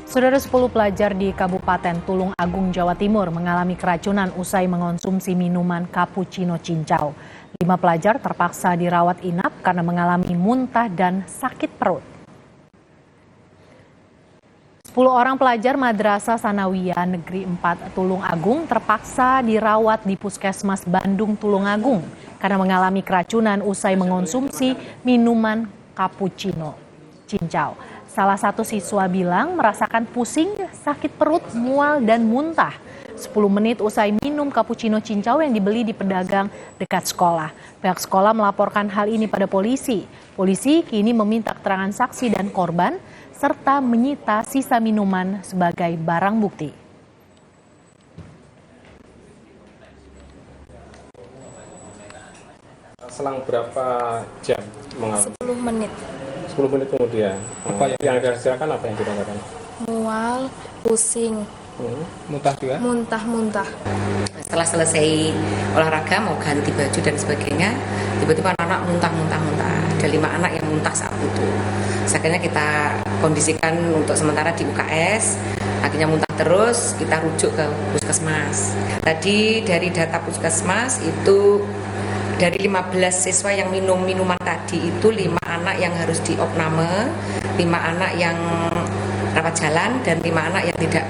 Saudara, 10 pelajar di Kabupaten Tulung Agung, Jawa Timur mengalami keracunan usai mengonsumsi minuman cappuccino cincau. 5 pelajar terpaksa dirawat inap karena mengalami muntah dan sakit perut. 10 orang pelajar Madrasah Sanawiyah Negeri 4 Tulung Agung terpaksa dirawat di Puskesmas Bandung Tulung Agung karena mengalami keracunan usai mengonsumsi minuman cappuccino cincau. Salah satu siswa bilang merasakan pusing, sakit perut, mual, dan muntah 10 menit usai minum cappuccino cincau yang dibeli di pedagang dekat sekolah. Pihak sekolah melaporkan hal ini pada polisi. Polisi kini meminta keterangan saksi dan korban serta menyita sisa minuman sebagai barang bukti. Selang berapa jam mengalami? 10 menit. 10 menit kemudian. Apa yang dirasakan, apa yang dirasakan? Mual, pusing, Muntah juga? muntah-muntah. Setelah selesai olahraga mau ganti baju dan sebagainya, tiba-tiba anak muntah. Ada 5 anak yang muntah saat itu. Akhirnya kita kondisikan untuk sementara di UKS, akhirnya muntah terus, kita rujuk ke puskesmas. Tadi dari data puskesmas itu dari 15 siswa yang minum minuman tadi itu 5 anak yang harus diopname, 5 anak yang rawat jalan, dan 5 anak yang tidak